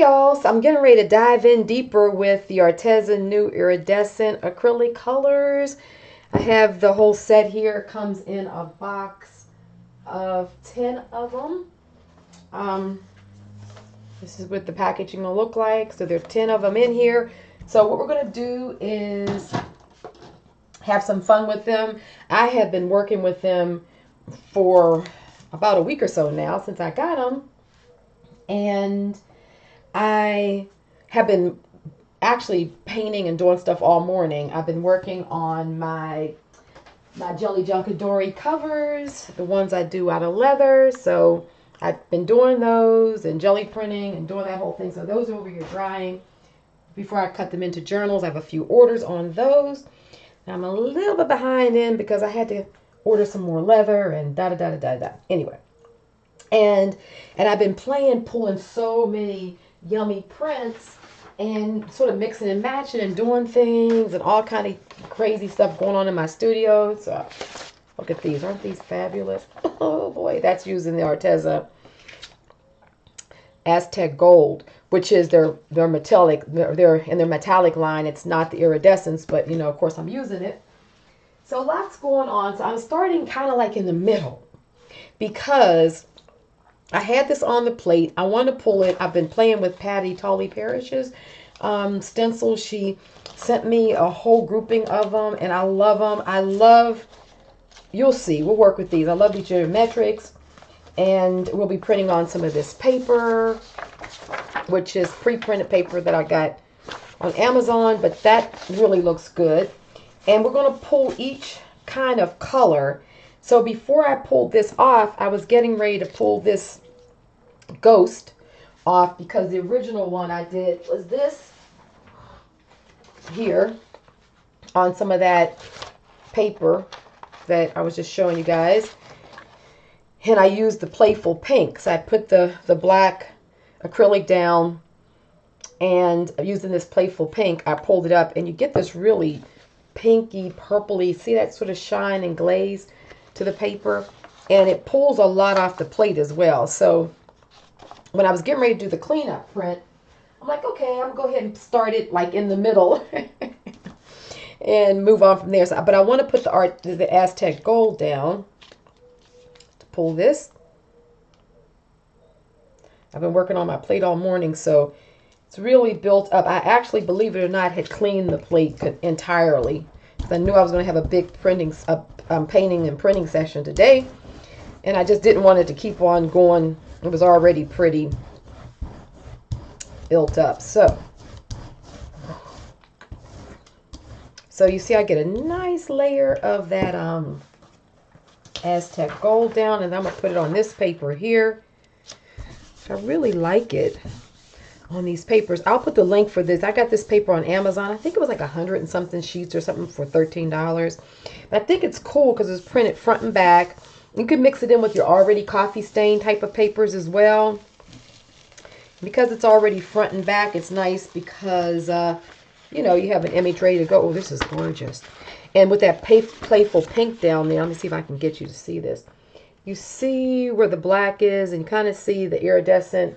Hey y'all, so I'm getting ready to dive in deeper with the Arteza new iridescent acrylic colors. I have the whole set here. It comes in a box of 10 of them. This is what the packaging will look like. So there are 10 of them in here. So what we're going to do is have some fun with them. I have been working with them for about a week or so now since I got them. And I have been actually painting and doing stuff all morning. I've been working on my Gelli Junkadori covers, the ones I do out of leather. So I've been doing those and jelly printing and doing that whole thing. So those are over here drying. Before I cut them into journals, I have a few orders on those. Now I'm a little bit behind in because I had to order some more leather and da-da-da-da-da-da. Anyway. And I've been pulling so many yummy prints and sort of mixing and matching and doing things and all kind of crazy stuff going on in my studio. So look at these. Aren't these fabulous? Oh boy, that's using the Arteza Aztec Gold, which is their metallic, they're in their metallic line. It's not the iridescence, but you know, of course I'm using it. So lots going on. So I'm starting kind of like in the middle because I had this on the plate. I want to pull it. I've been playing with Patti Tolley Parrish's stencils. She sent me a whole grouping of them, and I love them. You'll see, we'll work with these. I love these geometrics, and we'll be printing on some of this paper, which is pre-printed paper that I got on Amazon, but that really looks good. And we're going to pull each kind of color. So before I pulled this off, I was getting ready to pull this ghost off because the original one I did was this here on some of that paper that I was just showing you guys. And I used the playful pink. So I put the black acrylic down and using this playful pink, I pulled it up and you get this really pinky, purpley, see that sort of shine and glaze to the paper, and it pulls a lot off the plate as well. So when I was getting ready to do the cleanup print, I'm like, okay, I'm gonna go ahead and start it like in the middle and move on from there. So, but I want to put the Aztec Gold down to pull this. I've been working on my plate all morning, so it's really built up. I actually, believe it or not, had cleaned the plate entirely. I knew I was going to have a big painting and printing session today, and I just didn't want it to keep on going. It was already pretty built up. So you see I get a nice layer of that Aztec Gold down, and I'm going to put it on this paper here. I really like it on these papers. I'll put the link for this. I got this paper on Amazon. I think it was like 100 and something sheets or something for $13. But I think it's cool because it's printed front and back. You can mix it in with your already coffee stain type of papers as well. Because it's already front and back, it's nice because, you know, you have an image ready to go. Oh, this is gorgeous. And with that playful pink down there, let me see if I can get you to see this. You see where the black is, and you kind of see the iridescent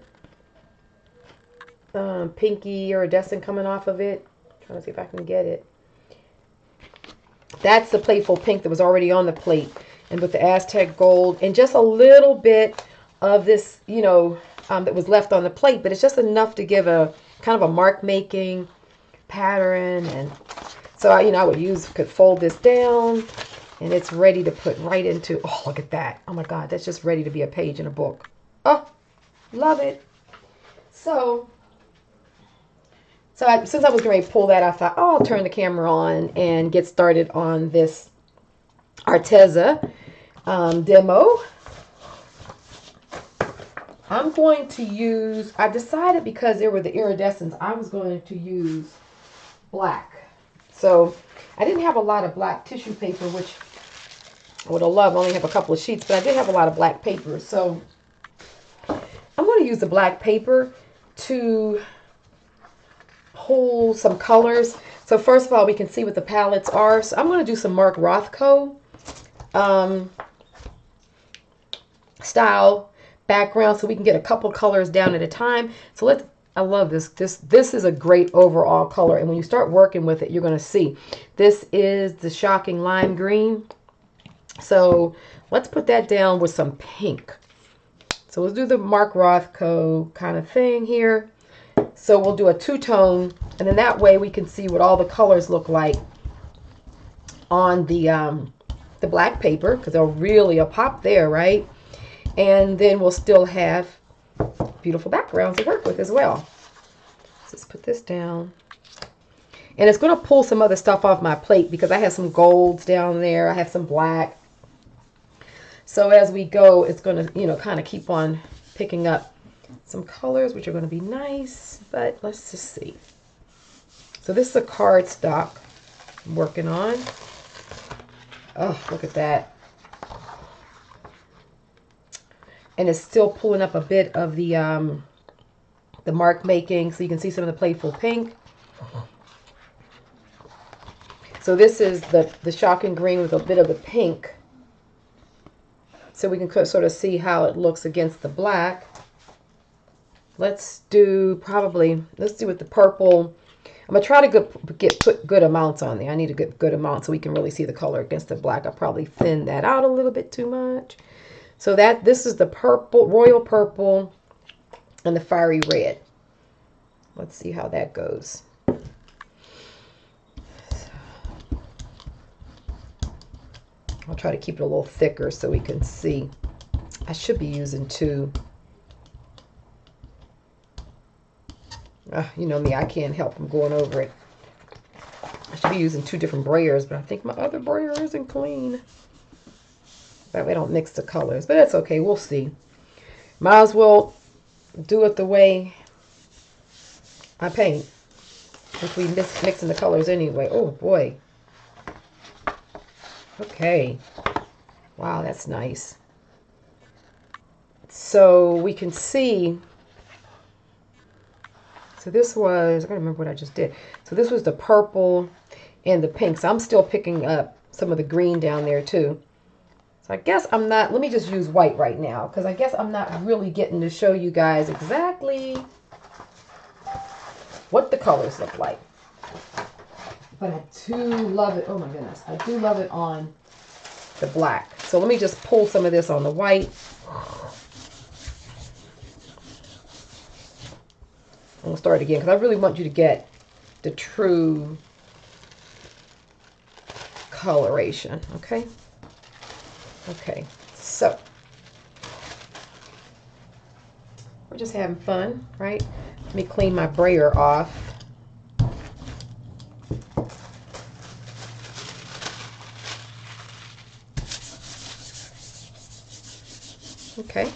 pinky iridescent coming off of it. I'm trying to see if I can get it. That's the playful pink that was already on the plate, and with the Aztec Gold and just a little bit of this, you know, that was left on the plate, but it's just enough to give a kind of a mark making pattern. And so I could fold this down, and it's ready to put right into. Oh, look at that. Oh my God, that's just ready to be a page in a book. Oh, love it. So since I was going to pull that, I thought, oh, I'll turn the camera on and get started on this Arteza demo. I'm going to use, I decided because there were the iridescents, I was going to use black. So I didn't have a lot of black tissue paper, which I would have loved. I only have a couple of sheets, but I did have a lot of black paper. So I'm going to use the black paper to pull some colors. So first of all, we can see what the palettes are. So I'm going to do some Mark Rothko style background so we can get a couple colors down at a time. So let's I love this. This is a great overall color. And when you start working with it, you're going to see. This is the Shocking Lime Green. So let's put that down with some pink. So we'll do the Mark Rothko kind of thing here. So we'll do a two-tone, and then that way we can see what all the colors look like on the black paper, because they'll really pop there, right? And then we'll still have beautiful backgrounds to work with as well. So let's put this down. And it's going to pull some other stuff off my plate because I have some golds down there. I have some black. So as we go, it's going to, you know, kind of keep on picking up some colors, which are going to be nice. But let's just see. So this is a cardstock I'm working on. Oh, look at that. And it's still pulling up a bit of the mark making, so you can see some of the playful pink. So this is the Shocking Green with a bit of the pink. So we can sort of see how it looks against the black. Let's do let's do with the purple. I'm going to try to put good amounts on there. I need a good amount so we can really see the color against the black. I'll probably thin that out a little bit too much. So this is the purple, royal purple, and the fiery red. Let's see how that goes. I'll try to keep it a little thicker so we can see. I should be using two. You know me, I can't help from going over it. I should be using two different brayers, but I think my other brayer isn't clean. That way I don't mix the colors, but that's okay. We'll see. Might as well do it the way I paint, if we mixing the colors anyway. Oh boy. Okay. Wow, that's nice. So we can see. So this was, I gotta remember what I just did. So this was the purple and the pink. So I'm still picking up some of the green down there too. So I guess I'm not, let me just use white right now, because I guess I'm not really getting to show you guys exactly what the colors look like. But I do love it. Oh my goodness. I do love it on the black. So let me just pull some of this on the white. We'll start again because I really want you to get the true coloration. Okay. Okay. So we're just having fun, right? Let me clean my brayer off. Okay.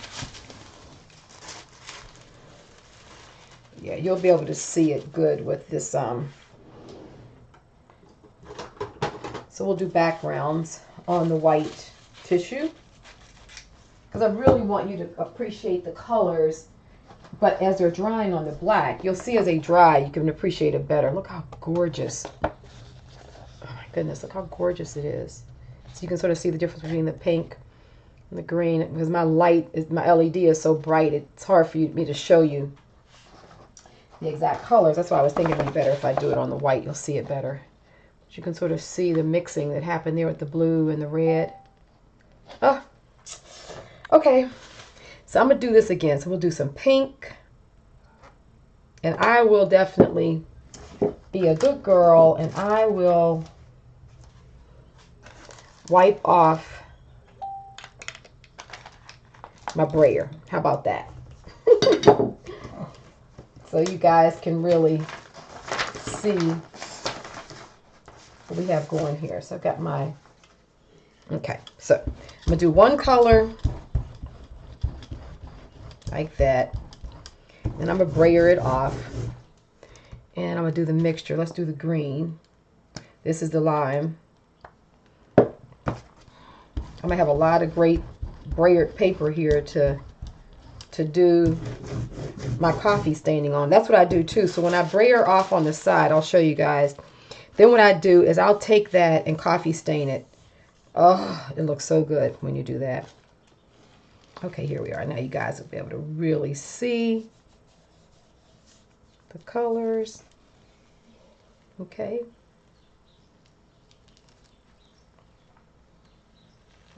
Yeah, you'll be able to see it good with this. So we'll do backgrounds on the white tissue because I really want you to appreciate the colors, but as they're drying on the black, you'll see as they dry, you can appreciate it better. Look how gorgeous. Oh my goodness, look how gorgeous it is. So you can sort of see the difference between the pink and the green, because my LED is so bright, it's hard for me to show you the exact colors. That's why I was thinking it'd be better if I do it on the white. You'll see it better. But you can sort of see the mixing that happened there with the blue and the red. Oh, okay. So I'm going to do this again. So we'll do some pink. And I will definitely be a good girl, and I will wipe off my brayer. How about that? So you guys can really see what we have going here. So I've got my, okay, so I'm going to do one color like that. And I'm going to brayer it off. And I'm going to do the mixture. Let's do the green. This is the lime. I'm going to have a lot of great brayered paper here to do my coffee staining on. That's what I do too. So when I brayer off on the side, I'll show you guys. Then what I do is I'll take that and coffee stain it. Oh, it looks so good when you do that. Okay, here we are. Now you guys will be able to really see the colors. Okay.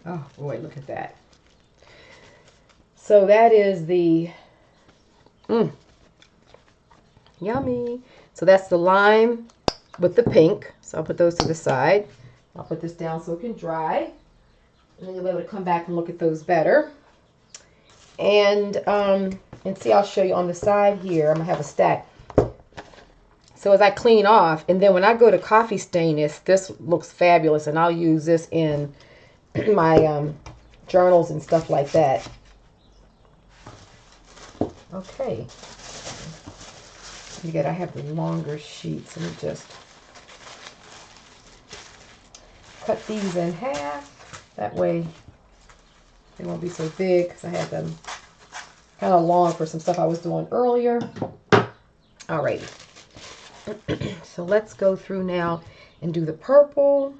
Oh boy, look at that. So that is the yummy. So that's the lime with the pink. So I'll put those to the side. I'll put this down so it can dry. And then you'll be able to come back and look at those better. And see, I'll show you on the side here. I'm gonna have a stack. So as I clean off, and then when I go to coffee stain this looks fabulous, and I'll use this in my journals and stuff like that. Okay. I have the longer sheets. Let me just cut these in half. That way they won't be so big, because I had them kind of long for some stuff I was doing earlier. All right. So let's go through now and do the purple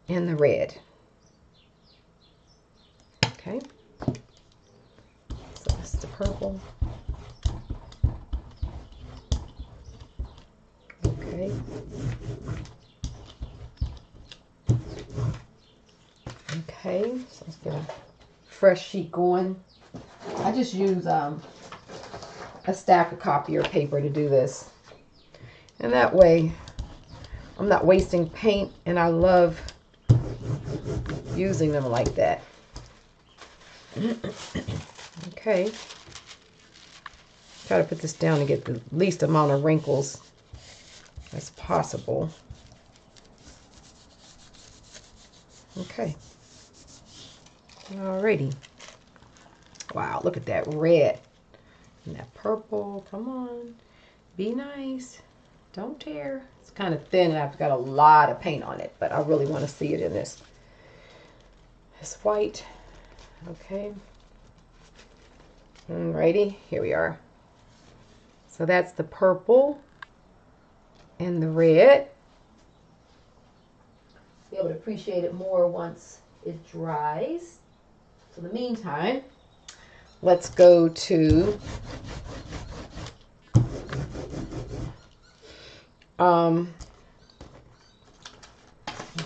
and the red. Okay. So this is the purple. Okay. Okay, so let's get a fresh sheet going. I just use a stack of copier paper to do this. And that way I'm not wasting paint, and I love using them like that. Okay. Try to put this down to get the least amount of wrinkles as possible. Okay. Alrighty. Wow, look at that red and that purple. Come on. Be nice. Don't tear. It's kind of thin, and I've got a lot of paint on it, but I really want to see it in this white. Okay. Alrighty, here we are. So that's the purple and the red. Be able to appreciate it more once it dries. So in the meantime, let's go to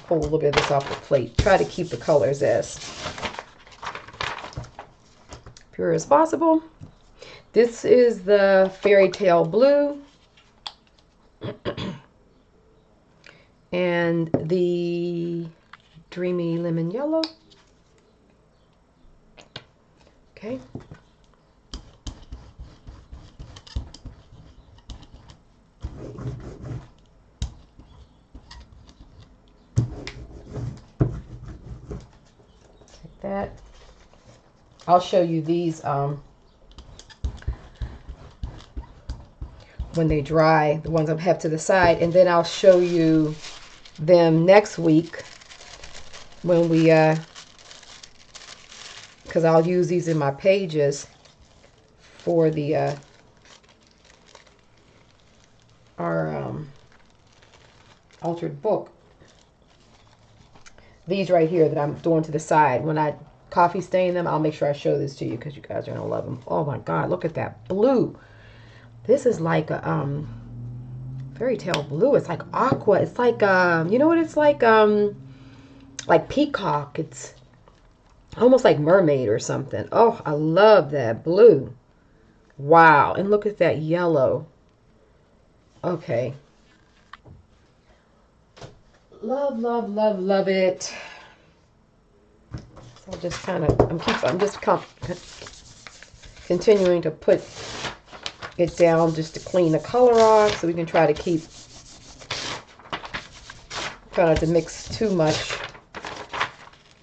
pull a little bit of this off the plate. Try to keep the colors as pure as possible. This is the Fairy Tale Blue and the Dreamy Lemon Yellow. Okay. Take that. I'll show you these when they dry, the ones I have to the side, and then I'll show you them next week when we because I'll use these in my pages for the our altered book. These right here that I'm doing to the side, when I coffee stain them, I'll make sure I show this to you because you guys are gonna love them. Oh my God, look at that blue. This is like a Fairy Tale Blue. It's like aqua. It's like you know what it's like peacock. It's almost like mermaid or something. Oh, I love that blue. Wow. And look at that yellow. Okay. Love, love, love, love it. So just kind of, I'm just continuing to put it down just to clean the color off, so we can try to try not to mix too much.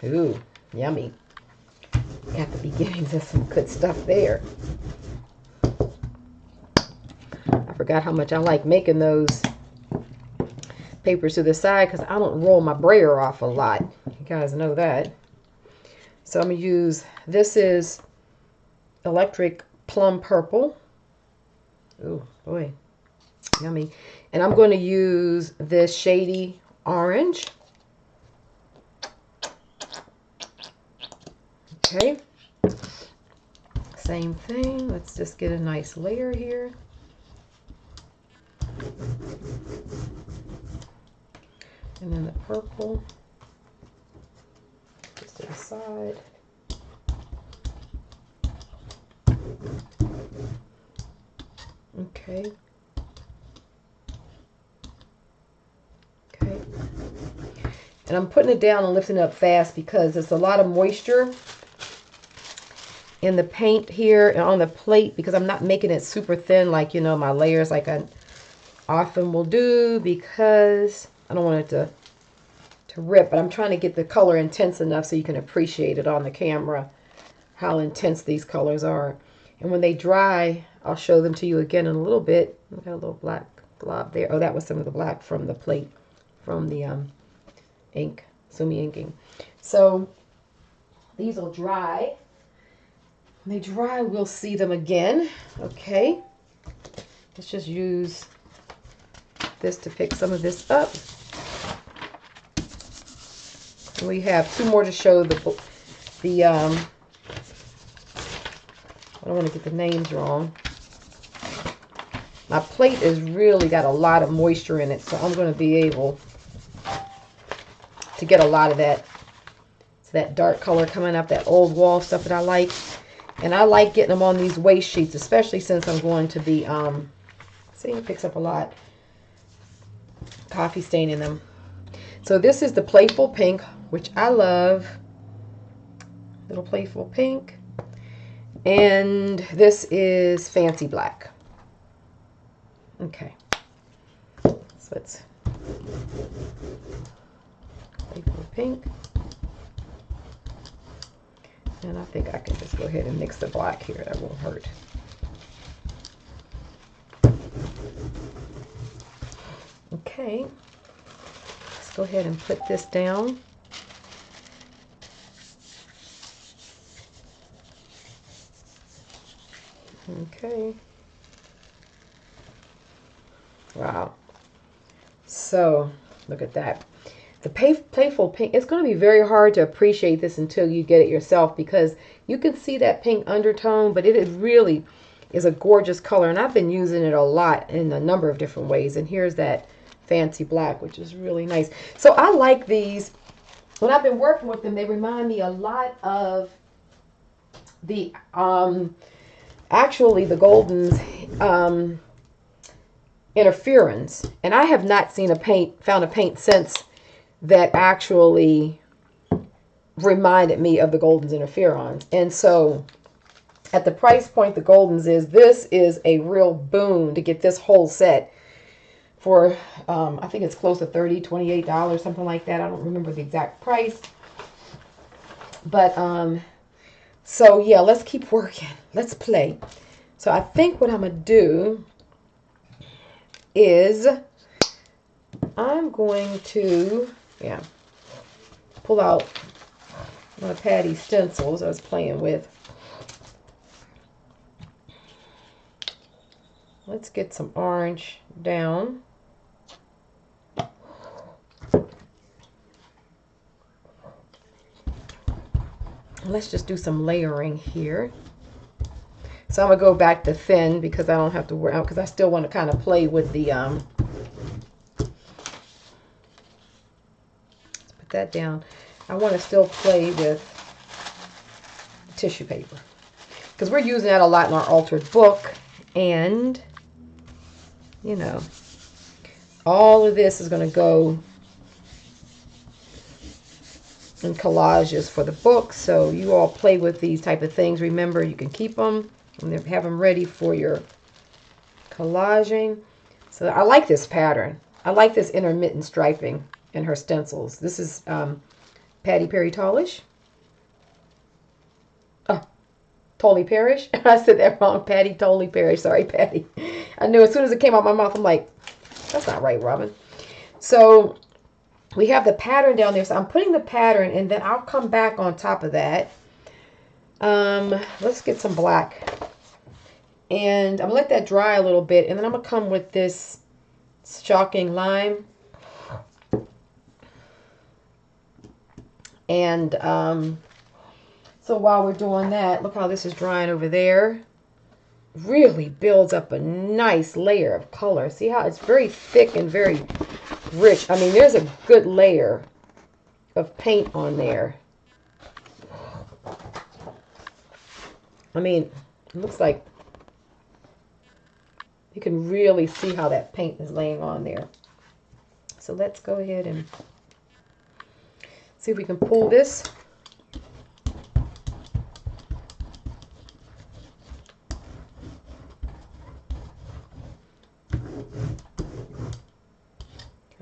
Ooh, yummy. At the beginnings of some good stuff there. I forgot how much I like making those papers to the side because I don't roll my brayer off a lot. You guys know that. So I'm going to use, this is Electric Plum Purple. Oh boy, yummy. And I'm going to use this Shady Orange. Okay, same thing. Let's just get a nice layer here. And then the purple, just to the side. Okay. Okay. And I'm putting it down and lifting it up fast because there's a lot of moisture in the paint here and on the plate, because I'm not making it super thin like, you know, my layers like I often will do, because I don't want it to rip, but I'm trying to get the color intense enough so you can appreciate it on the camera, how intense these colors are. And when they dry, I'll show them to you again in a little bit. I've got a little black blob there. Oh, that was some of the black from the plate, from the ink, Sumi inking. So these will dry. When they dry, we'll see them again. Okay. Let's just use this to pick some of this up. We have two more to show the I don't want to get the names wrong. My plate has really got a lot of moisture in it, so I'm going to be able to get a lot of that, that dark color coming up, that old wall stuff that I like. And I like getting them on these waste sheets, especially since I'm going to be, see, it picks up a lot. Coffee stain in them. So this is the Playful Pink, which I love. Little Playful Pink. And this is Fancy Black. Okay. So it's Playful Pink. And I think I can just go ahead and mix the black here. That won't hurt. Okay. Let's go ahead and put this down. Okay. Wow. So, look at that. The Playful Pink, it's going to be very hard to appreciate this until you get it yourself, because you can see that pink undertone, but it really is a gorgeous color, and I've been using it a lot in a number of different ways. And here's that Fancy Black, which is really nice. So I like these. When I've been working with them, they remind me a lot of the actually the Golden's Interference, and I have not seen found a paint since that actually reminded me of the Golden's Interference. And so at the price point the Golden's this is a real boon to get this whole set for I think it's close to $30, $28, something like that. I don't remember the exact price, but so yeah, let's keep working, let's play. So I think what I'm gonna do is I'm going to pull out my Patti stencils I was playing with. Let's get some orange down. Let's just do some layering here. So I'm gonna go back to thin because I don't have to worry out, because I still want to kind of play with the let's put that down. I want to still play with tissue paper because we're using that a lot in our altered book, and you know, all of this is going to go in collages for the book. So you all play with these type of things. Remember, you can keep them and have them ready for your collaging. So I like this pattern. I like this intermittent striping in her stencils. This is Patti Parrish. Oh, Tolley Parrish. I said that wrong. Patti Tolley Parrish. Sorry, Patti. I knew as soon as it came out my mouth, I'm like, that's not right, Robin. So we have the pattern down there. So I'm putting the pattern, and then I'll come back on top of that. Let's get some black. And I'm going to let that dry a little bit. And then I'm going to come with this Shocking Lime. And so while we're doing that, look how this is drying over there. really builds up a nice layer of color. See how it's very thick and very rich. I mean, there's a good layer of paint on there. I mean, it looks like you can really see how that paint is laying on there. So let's go ahead and see if we can pull this.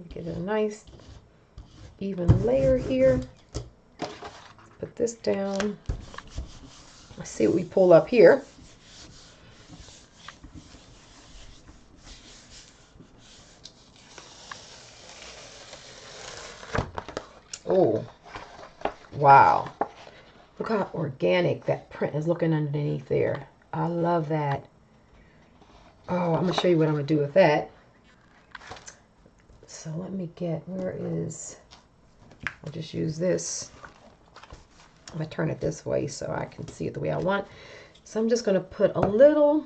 Get a nice even layer here. Put this down. Let's see what we pull up here. Oh, wow. Look how organic that print is looking underneath there. I love that. Oh, I'm going to show you what I'm going to do with that. So let me get, where is, I'll just use this. I'm going to turn it this way so I can see it the way I want. So I'm just going to put a little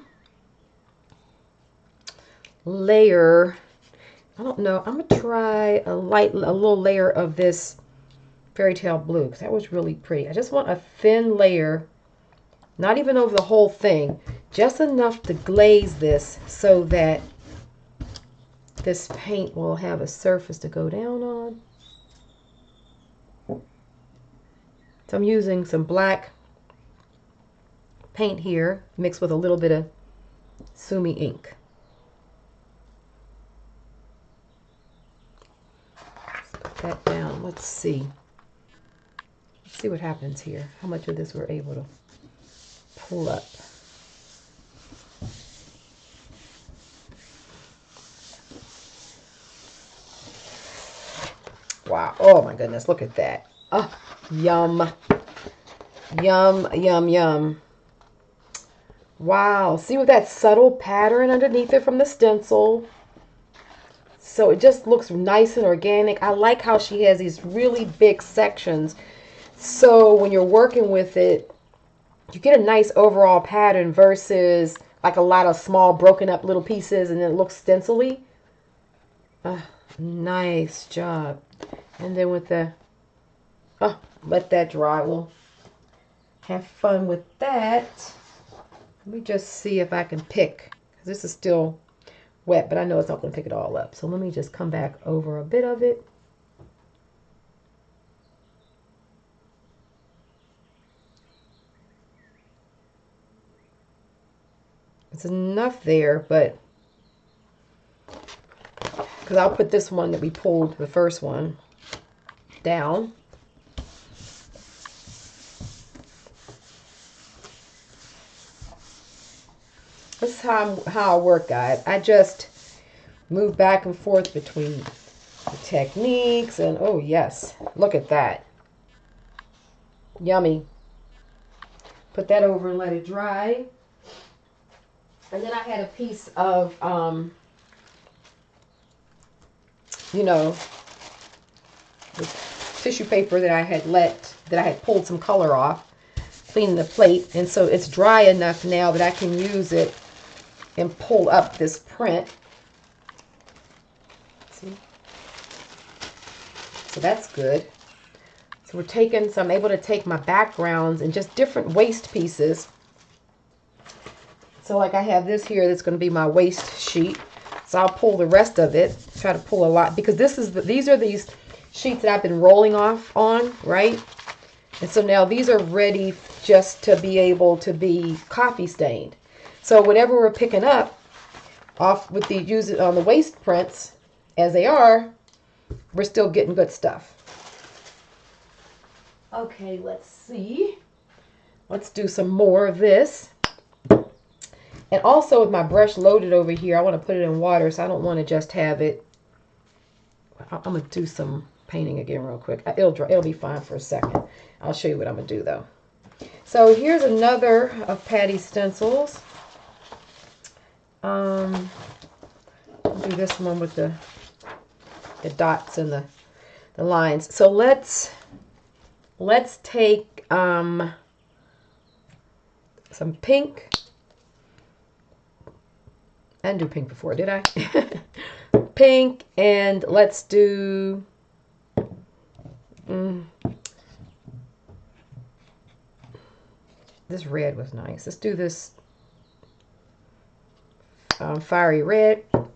layer. I don't know. I'm going to try a little layer of this fairy tale blue because that was really pretty. I just want a thin layer, not even over the whole thing, just enough to glaze this so that this paint will have a surface to go down on. So I'm using some black paint here mixed with a little bit of Sumi ink. Let's put that down. Let's see. Let's see what happens here. How much of this we're able to pull up. Wow. Oh my goodness. Look at that. Oh, yum. Yum, yum, yum. Wow. See with that subtle pattern underneath it from the stencil. So it just looks nice and organic. I like how she has these really big sections. So when you're working with it, you get a nice overall pattern versus like a lot of small broken up little pieces and then it looks stencil-y. Nice job. And then with the, let that dry. We'll have fun with that. Let me just see if I can pick, because this is still wet, but I know it's not going to pick it all up. So let me just come back over a bit of it. It's enough there, but because I'll put this one that we pulled, the first one, down. This is how I work, guys. I just move back and forth between the techniques, and oh yes, look at that. Yummy. Put that over and let it dry. And then I had a piece of, you know, the tissue paper that I had pulled some color off, cleaning the plate. And so it's dry enough now that I can use it and pull up this print. See? So that's good. So we're taking, so I'm able to take my backgrounds and just different waste pieces. So like I have this here that's going to be my waste sheet. So I'll pull the rest of it, try to pull a lot, because these are these sheets that I've been rolling off on, right? And so now these are ready just to be able to be coffee stained. So whatever we're picking up off with the use it on the waste prints as they are, we're still getting good stuff. Okay, let's see. Let's do some more of this. And also with my brush loaded over here, I want to put it in water, so I don't want to just have it. I'm going to do some painting again real quick. It'll be fine for a second. I'll show you what I'm going to do though. So here's another of Patti's stencils. I'll do this one with the dots and the lines. So let's take some pink. I didn't do pink before, did I? Pink, and let's do this red was nice. Let's do this fiery red. I'm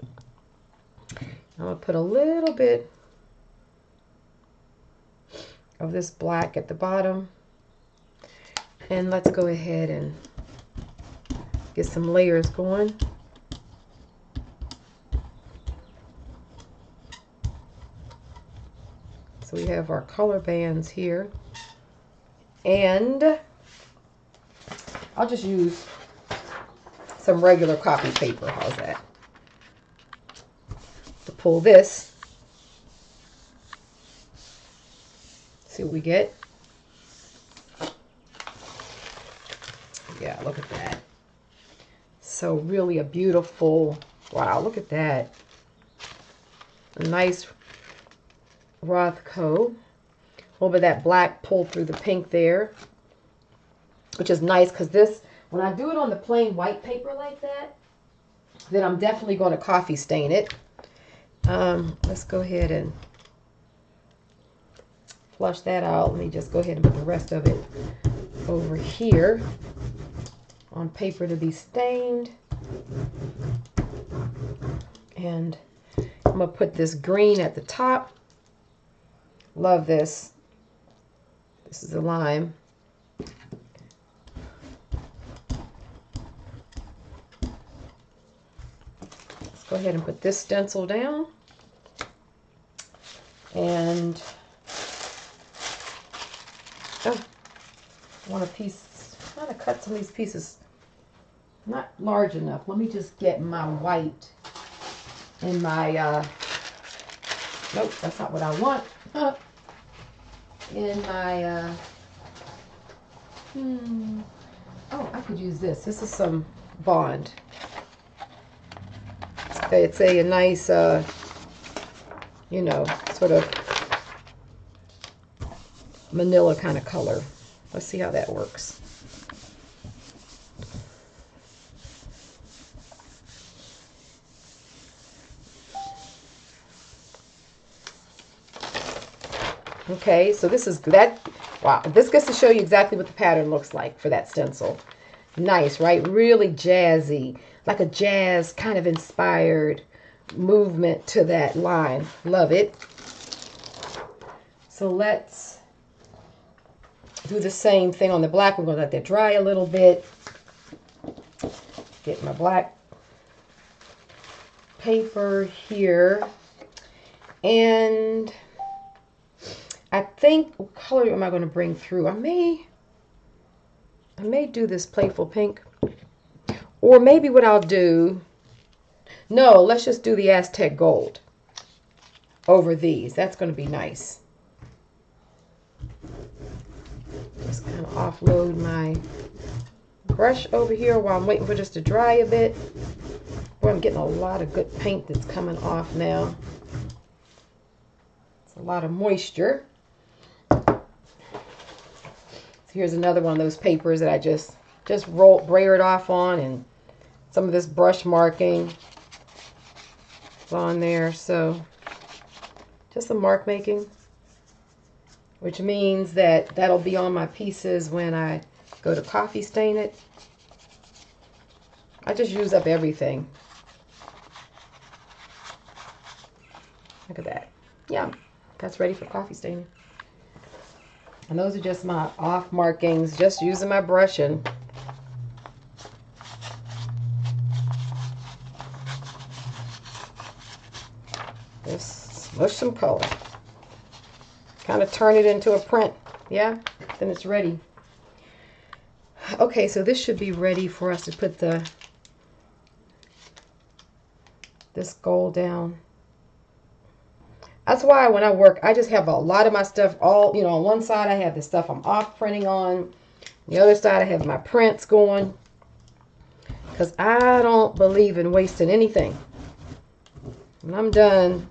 going to put a little bit of this black at the bottom. And let's go ahead and get some layers going. So we have our color bands here. And I'll just use some regular copy paper. How's that? To pull this. See what we get. Yeah, look at that. So really a beautiful, wow, look at that. A nice Rothko. A little bit of that black pulled through the pink there, which is nice because this, when I do it on the plain white paper like that, then I'm definitely going to coffee stain it. Let's go ahead and flush that out. Let me just go ahead and put the rest of it over here on paper to be stained. And I'm going to put this green at the top. Love this. This is a lime. Let's go ahead and put this stencil down. And I want a piece, I'm trying to cut some of these pieces not large enough. Let me just get my white in my, nope, that's not what I want. In my, oh, I could use this. This is some Bond. It's a nice, you know, sort of manila kind of color. Let's see how that works. Okay, so this is that. Wow, this gets to show you exactly what the pattern looks like for that stencil. Nice, right? Really jazzy, like a jazz kind of inspired movement to that line. Love it. So let's do the same thing on the black. We're going to let that dry a little bit. Get my black paper here. And I think, what color am I going to bring through? I may do this playful pink. Or maybe what I'll do, no, let's just do the Aztec gold over these. That's going to be nice. Just kind of offload my brush over here while I'm waiting for this to dry a bit. Boy, I'm getting a lot of good paint that's coming off now. It's a lot of moisture. Here's another one of those papers that I just brayered off on, and some of this brush marking is on there. So just some mark making, which means that that'll be on my pieces when I go to coffee stain it. I just use up everything. Look at that. Yeah, that's ready for coffee staining. And those are just my off markings, just using my brush and just smush some color. Kind of turn it into a print. Yeah, then it's ready. Okay, so this should be ready for us to put this gold down. That's why when I work, I just have a lot of my stuff all, you know, on one side I have the stuff I'm off printing on. The other side I have my prints going. Because I don't believe in wasting anything. When I'm done,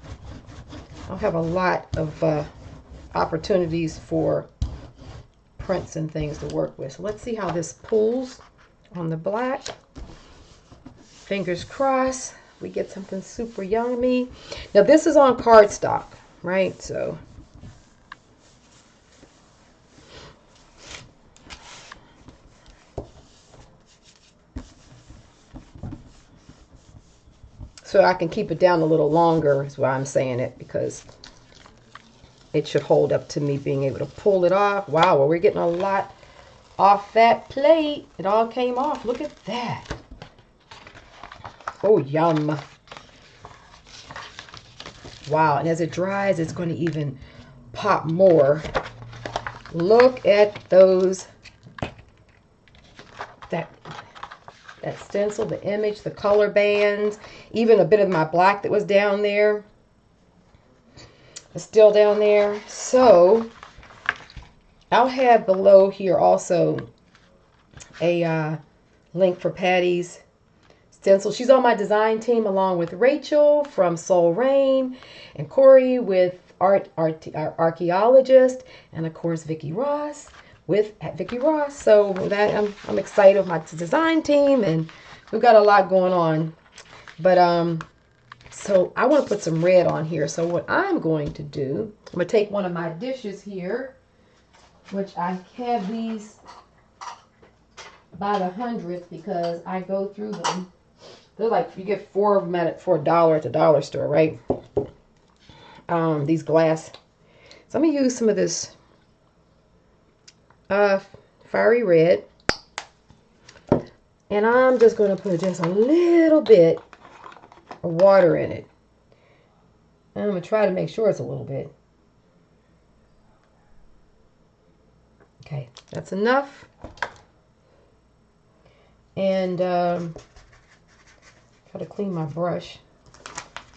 I'll have a lot of opportunities for prints and things to work with. So let's see how this pulls on the black. Fingers crossed we get something super yummy. Now this is on cardstock, right? So I can keep it down a little longer is why I'm saying it, because it should hold up to me being able to pull it off. Wow, well, we're getting a lot off that plate. It all came off. Look at that. Oh, yum. Wow, and as it dries, it's going to even pop more. Look at those. That stencil, the image, the color bands, even a bit of my black that was down there is still down there. So I'll have below here also a link for Patti's stencil. She's on my design team along with Rachel from Soul Rain and Corey with Archaeologist, and of course Vicki Ross with Vicki Ross. So that I'm excited with my design team, and we've got a lot going on. But so I want to put some red on here. So what I'm going to do, I'm going to take one of my dishes here, which I have these by the hundredth because I go through them. They're like, you get 4 of them for $1 at the dollar store, right? These glass. So I'm going to use some of this fiery red, and I'm just going to put just a little bit of water in it. And I'm going to try to make sure it's a little bit. Okay, that's enough. And try to clean my brush.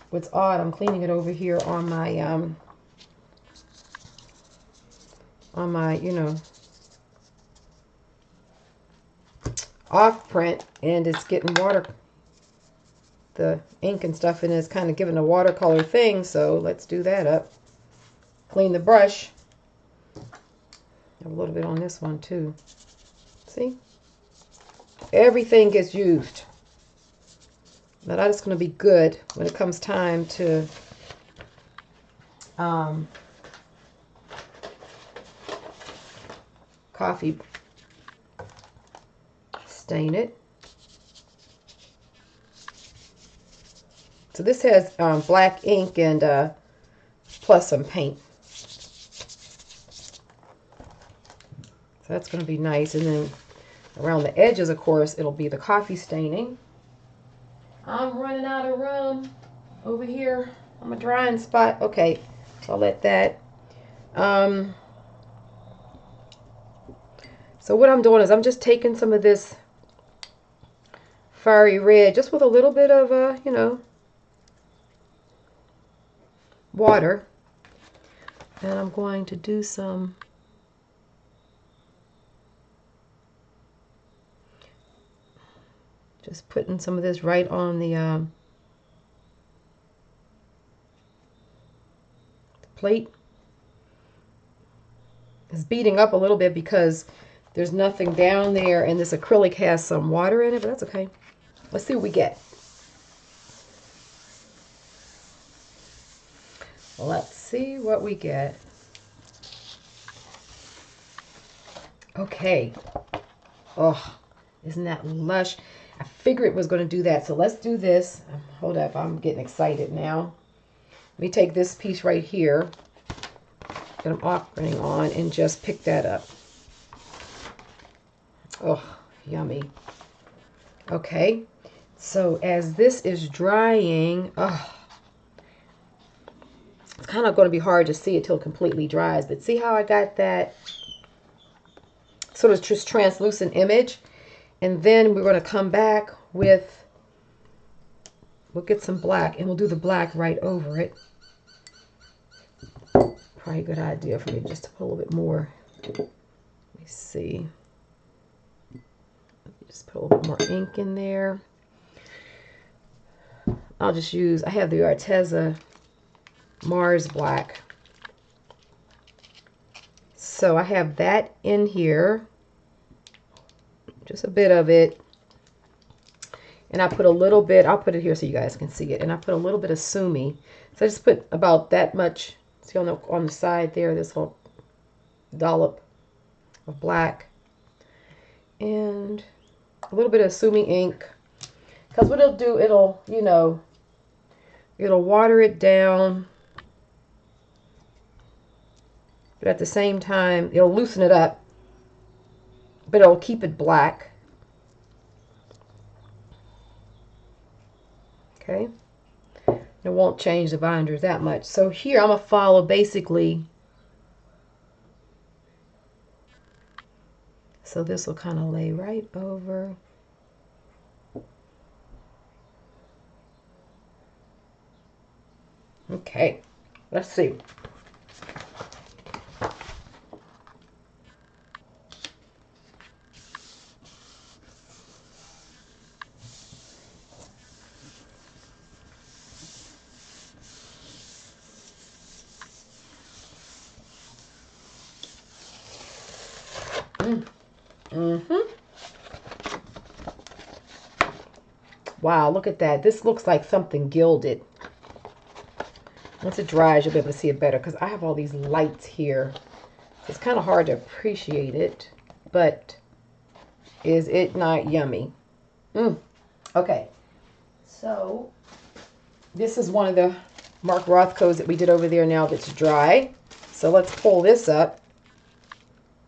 What's odd, I'm cleaning it over here on my you know, off print, and it's getting water, the ink and stuff in it is kind of giving a watercolor thing. So let's do that up. Clean the brush. A little bit on this one too. See, everything gets used. Now that's going to be good when it comes time to coffee stain it. So this has black ink and plus some paint. So that's going to be nice. And then around the edges, of course, it'll be the coffee staining. I'm running out of room over here. I'm a drying spot. Okay, so I'll let that. So what I'm doing is I'm just taking some of this fiery red, just with a little bit of, you know, water. And I'm going to do some just putting some of this right on the plate. It's beating up a little bit because there's nothing down there, and this acrylic has some water in it, but that's okay. Let's see what we get. Let's see what we get. Okay. Oh, isn't that lush? I figured it was going to do that, so let's do this. Hold up, I'm getting excited now. Let me take this piece right here that I'm offering on and just pick that up. Oh, yummy. Okay, so as this is drying, oh, it's kind of going to be hard to see it till it completely dries, but see how I got that sort of just translucent image? And then we're going to come back with, we'll get some black, and we'll do the black right over it. Probably a good idea for me just to put a little bit more. Let me see. Just put a little bit more ink in there. I'll just use, I have the Arteza Mars Black. So I have that in here. Just a bit of it. And I put a little bit, I'll put it here so you guys can see it. And I put a little bit of Sumi. So I just put about that much, see on the side there, this whole dollop of black. And a little bit of Sumi ink. Because what it'll do, it'll, you know, it'll water it down. But at the same time, it'll loosen it up. But it'll keep it black. Okay. It won't change the binder that much. So here I'm going to follow basically. So this will kind of lay right over. Okay. Let's see. Wow, look at that. This looks like something gilded. Once it dries, you'll be able to see it better because I have all these lights here. It's kind of hard to appreciate it, but is it not yummy? Okay, so this is one of the Mark Rothkos that we did over there now that's dry. So let's pull this up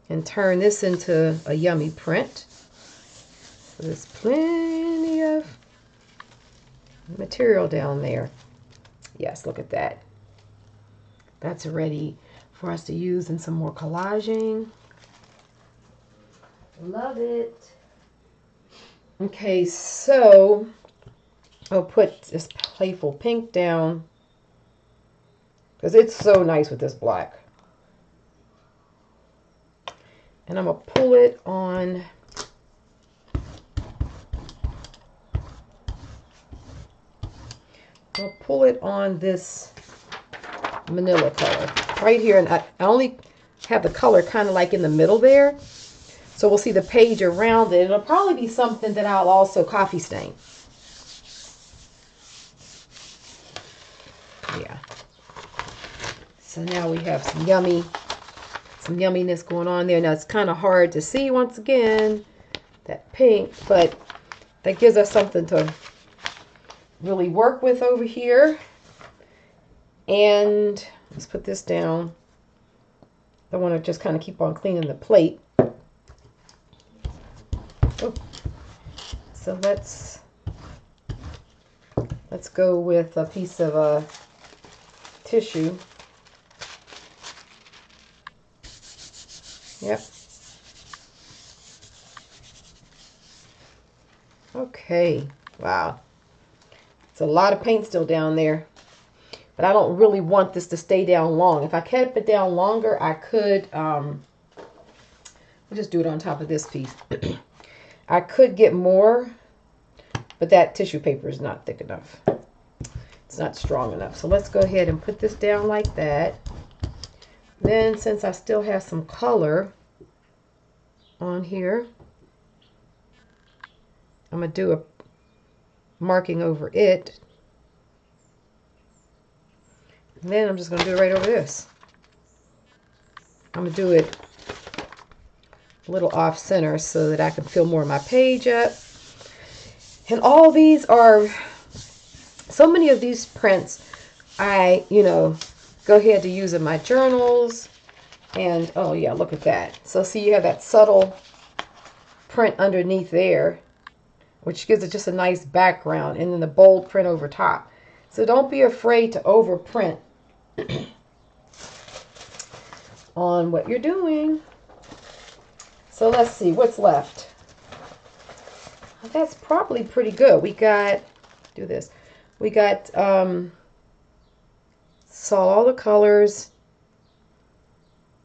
and turn this into a yummy print. So there's plenty of material down there. Yes, look at that. That's ready for us to use in some more collaging. Love it. Okay, so I'll put this playful pink down because it's so nice with this black. And I'm going to pull it on I'll pull it on this manila color right here. And I only have the color kind of like in the middle there. So we'll see the page around it. It'll probably be something that I'll also coffee stain. Yeah. So now we have some yumminess going on there. Now it's kind of hard to see once again, that pink, but that gives us something to really work with over here. And let's put this down. I want to just kind of keep on cleaning the plate. Oh. So let's go with a piece of tissue. Yep. Okay. Wow. It's a lot of paint still down there. But I don't really want this to stay down long. If I kept it down longer, I could we'll just do it on top of this piece. I could get more, but that tissue paper is not thick enough. It's not strong enough. So let's go ahead and put this down like that. Then, since I still have some color on here, I'm going to do a marking over it. And then I'm just going to do it right over this. I'm going to do it a little off center so that I can fill more of my page up. And all these are, so many of these prints I, go ahead to use in my journals. And, oh yeah, look at that. So see, you have that subtle print underneath there, which gives it just a nice background, and then the bold print over top. So don't be afraid to overprint on what you're doing. So let's see what's left. That's probably pretty good. We got, do this. We got, saw all the colors.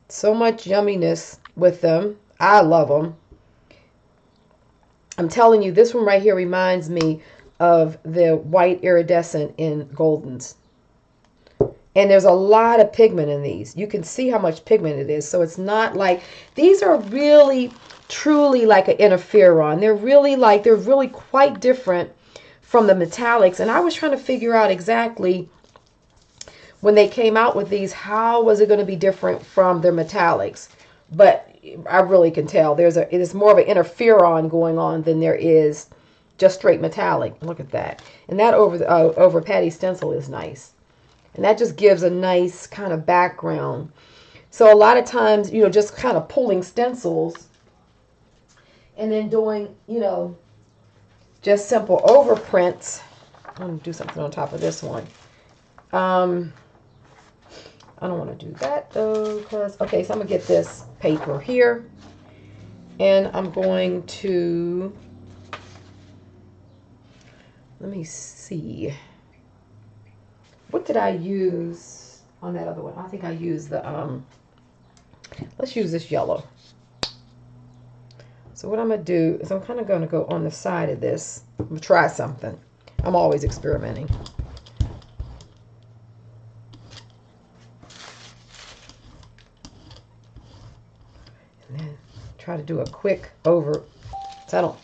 So much yumminess with them. I love them. I'm telling you, this one right here reminds me of the white iridescent in Goldens. And there's a lot of pigment in these. You can see how much pigment it is. So it's not like, these are really, truly like an interferon. They're really quite different from the metallics. And I was trying to figure out exactly when they came out with these, how was it going to be different from their metallics? But I really can tell it is more of an interferon going on than there is just straight metallic. Look at that. And that over Patti stencil is nice. And that just gives a nice kind of background. So a lot of times, you know, just kind of pulling stencils and then doing, you know, just simple overprints. I'm going to do something on top of this one. I don't want to do that though, because, okay, so I'm going to get this paper here. And I'm going to, let me see. What did I use on that other one? I think I used the, let's use this yellow. So what I'm going to do is I'm kind of going to go on the side of this. I'm going to try something. I'm always experimenting. And then try to do a quick over, so I don't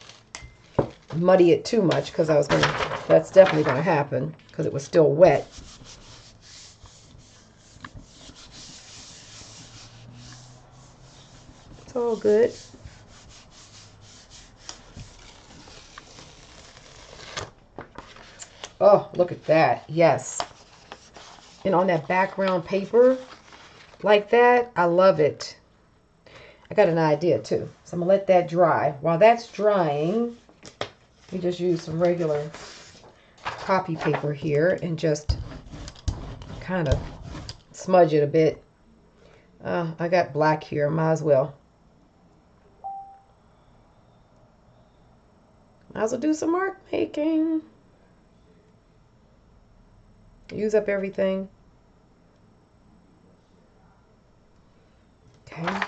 muddy it too much, because that's definitely going to happen because it was still wet. It's all good. Oh, look at that. Yes. And on that background paper like that, I love it. I got an idea too. So I'm going to let that dry. While that's drying, we just use some regular copy paper here and just kind of smudge it a bit. I got black here. Might as well. Might as well do some mark making. Use up everything. Okay.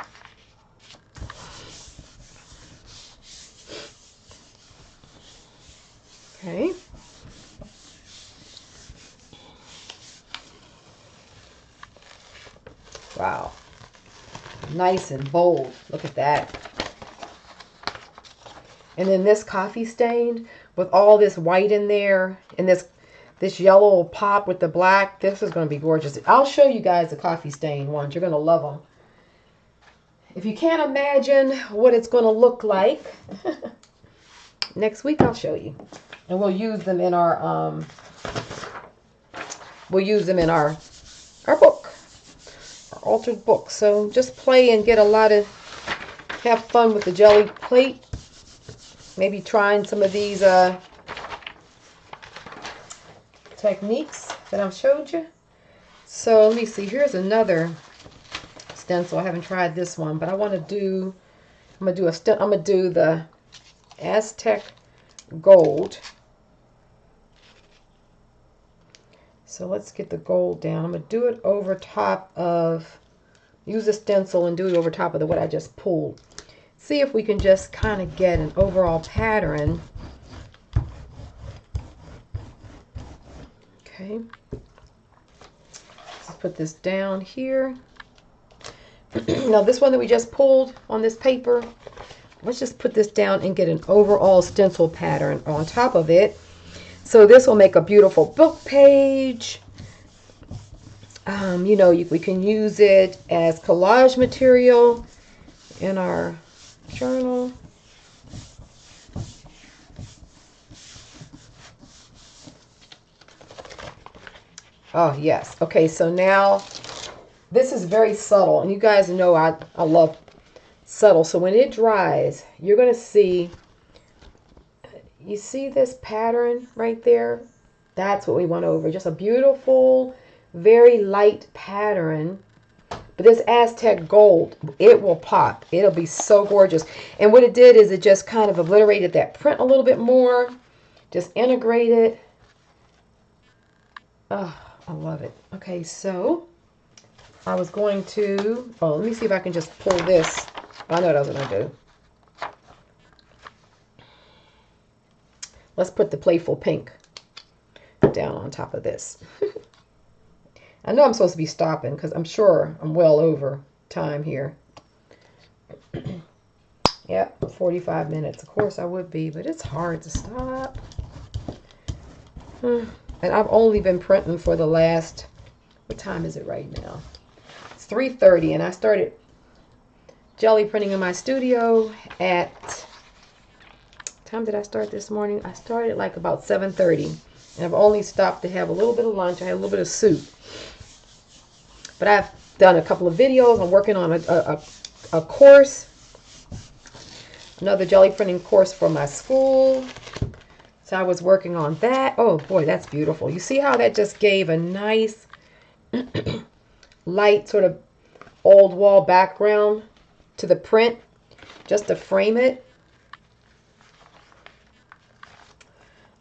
Okay. Wow. Nice and bold. Look at that. And then this coffee stain with all this white in there and this yellow pop with the black. This is going to be gorgeous. I'll show you guys the coffee stain ones. You're going to love them. If you can't imagine what it's going to look like, next week I'll show you. And we'll use them in our our book, our altered book. So just play and have fun with the jelly plate. Maybe trying some of these techniques that I've showed you. So let me see. Here's another stencil. I haven't tried this one, but I want to do. I'm gonna do the Aztec gold. So let's get the gold down. I'm gonna do it over top of. Use a stencil and do it over top of what I just pulled. See if we can just kind of get an overall pattern. Okay. Let's put this down here. Now this one that we just pulled on this paper, let's just put this down and get an overall stencil pattern on top of it. So this will make a beautiful book page. You know, we can use it as collage material in our journal. Oh, yes. Okay, so now this is very subtle. And you guys know I love subtle. So when it dries, you're going to see, you see this pattern right there? That's what we want over. Just a beautiful, very light pattern. But this Aztec gold, it will pop. It'll be so gorgeous. And what it did is it just kind of obliterated that print a little bit more. Just integrate it. Oh, I love it. Okay, so I was going to, oh, let me see if I can just pull this. I know what I was going to do. Let's put the playful pink down on top of this. I know I'm supposed to be stopping because I'm sure I'm well over time here. Yep, 45 minutes. Of course I would be, but it's hard to stop. And I've only been printing for the last, what time is it right now? It's 3:30, and I started jelly printing in my studio at, what time did I start this morning? I started like about 7:30, and I've only stopped to have a little bit of lunch. I had a little bit of soup. But I've done a couple of videos. I'm working on a course, another jelly printing course for my school. So I was working on that. Oh boy, that's beautiful. You see how that just gave a nice light sort of old wall background to the print just to frame it.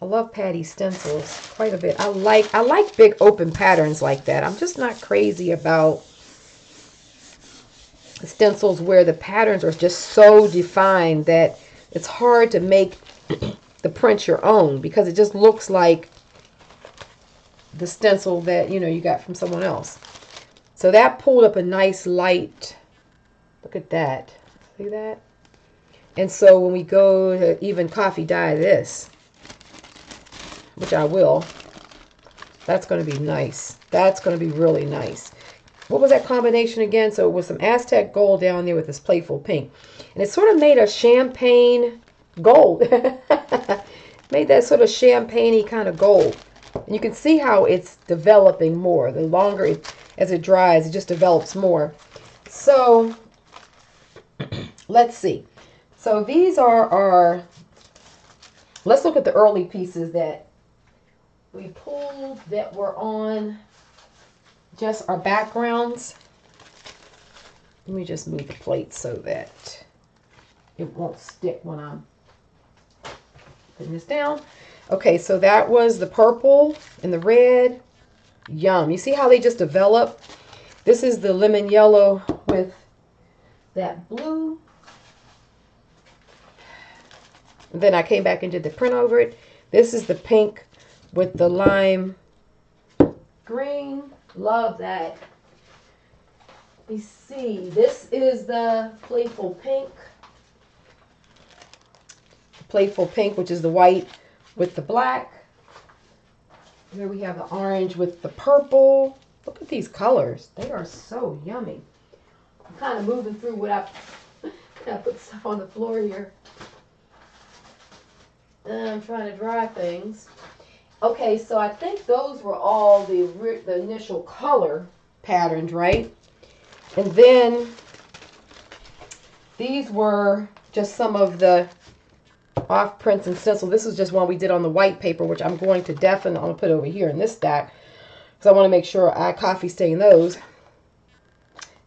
I love Patti stencils quite a bit. I like big open patterns like that. I'm just not crazy about stencils where the patterns are just so defined that it's hard to make the print your own, because it just looks like the stencil that you got from someone else. So that pulled up a nice light. Look at that. See that? And so when we go to even coffee dye this, which I will, that's going to be nice. That's going to be really nice. What was that combination again? So it was some Aztec gold down there with this playful pink. And it sort of made a champagne gold. Made that sort of champagne-y kind of gold. And you can see how it's developing more. The longer as it dries, it just develops more. So let's see. So these are our, let's look at the early pieces that we pulled that were on just our backgrounds. Let me just move the plate so that it won't stick when I'm putting this down. Okay, so that was the purple and the red. Yum. You see how they just develop? This is the lemon yellow with that blue. And then I came back and did the print over it. This is the pink with the lime green. Love that. Let me see. This is the playful pink. Playful pink, which is the white with the black. Here we have the orange with the purple. Look at these colors. They are so yummy. I'm kind of moving through what I put stuff on the floor here. I'm trying to dry things. Okay, so I think those were all the initial color patterns, right? And then these were just some of the off prints and stencil. This is just one we did on the white paper, which I'm going to definitely put over here in this stack, because I want to make sure I coffee stain those.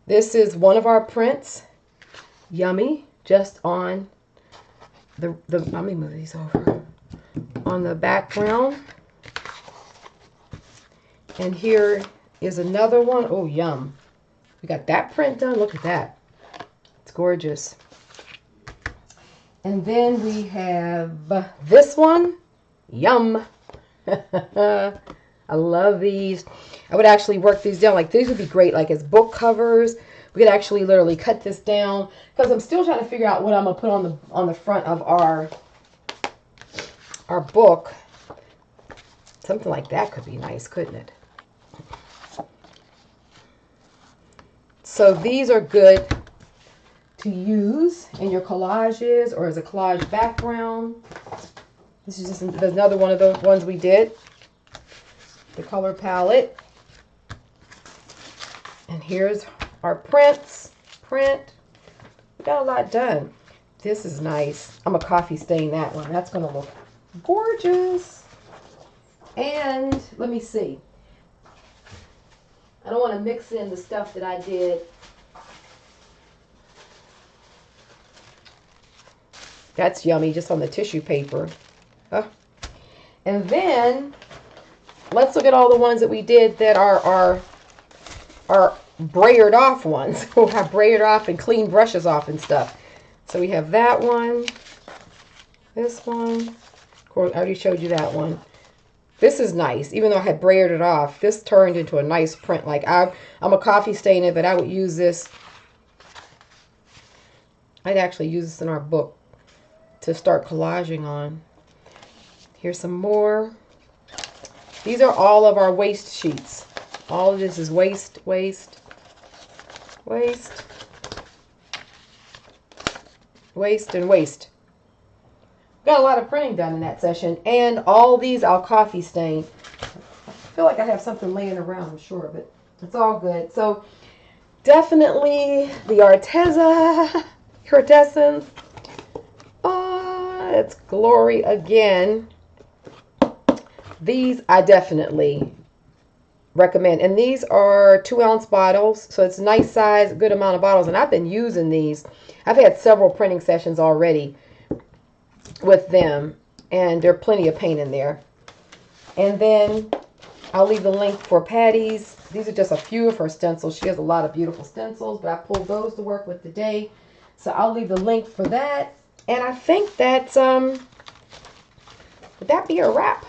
This is one of our prints. Yummy. Just on the let me move these over. On the background. And here is another one. Oh, yum. We got that print done. Look at that. It's gorgeous. And then we have this one. Yum. I love these. I would actually work these down. Like, these would be great like as book covers. We could actually literally cut this down, because I'm still trying to figure out what I'm going to put on the front of our book. Something like that could be nice, couldn't it? So these are good to use in your collages or as a collage background. This is just another one of those ones we did. The color palette. And here's our prints. We got a lot done. This is nice. I'm gonna coffee stain that one. That's gonna look gorgeous. And let me see. I don't want to mix in the stuff that I did. That's yummy, just on the tissue paper. And then let's look at all the ones that we did that are brayered off ones. We'll have brayered off and clean brushes off and stuff. So we have that one, this one. Of course, I already showed you that one. This is nice. Even though I had brayered it off, this turned into a nice print. Like, I'm a coffee stain it, but I would use this. I'd actually use this in our book to start collaging on. Here's some more. These are all of our waste sheets. All of this is waste, waste, waste, waste, and waste. Got a lot of printing done in that session. And all these I'll coffee stain. I feel like I have something laying around, I'm sure, but it's all good. So definitely the Arteza Iridescent. It's glory again. These I definitely recommend. And these are 2-ounce bottles. So it's a nice size, good amount of bottles. And I've been using these. I've had several printing sessions already with them. And there are plenty of paint in there. And then I'll leave the link for Patty's. These are just a few of her stencils. She has a lot of beautiful stencils, but I pulled those to work with today. So I'll leave the link for that. And I think that's, would that be a wrap?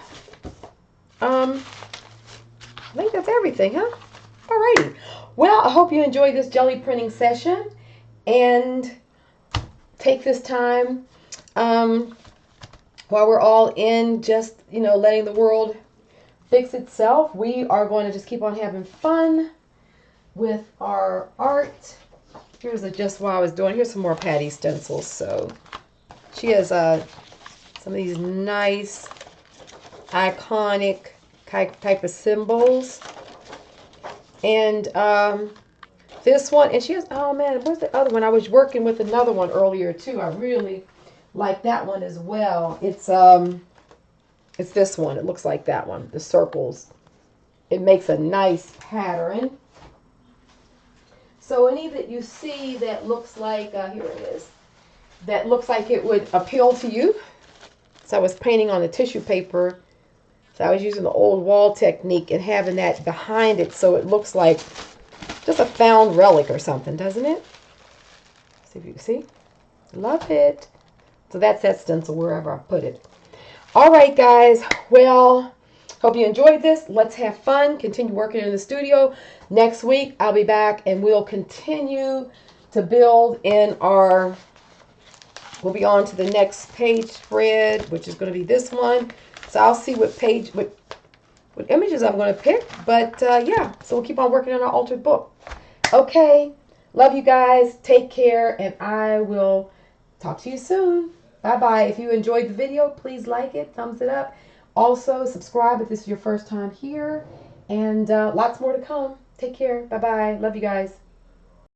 I think that's everything, huh? Alrighty. Well, I hope you enjoyed this jelly printing session. And take this time while we're all in just, you know, letting the world fix itself. We are going to just keep on having fun with our art. Here's just what I was doing. Here's some more Patti stencils. So she has some of these nice, iconic type of symbols. And this one, and she has, oh man, where's the other one? I was working with another one earlier too. I really like that one as well. It's this one. It looks like that one. The circles. It makes a nice pattern. So any that you see that looks like, here it is, that looks like it would appeal to you. So I was painting on the tissue paper. So I was using the old wall technique and having that behind it so it looks like just a found relic or something, doesn't it? See if you can see. Love it. So that's that stencil wherever I put it. All right, guys. Well, hope you enjoyed this. Let's have fun. Continue working in the studio. Next week, I'll be back and we'll continue to build in our... We'll be on to the next page spread, which is going to be this one. So I'll see what page, what images I'm going to pick. But yeah, so we'll keep on working on our altered book. Okay. Love you guys. Take care. And I will talk to you soon. Bye-bye. If you enjoyed the video, please like it. Thumbs it up. Also, subscribe if this is your first time here. And lots more to come. Take care. Bye-bye. Love you guys.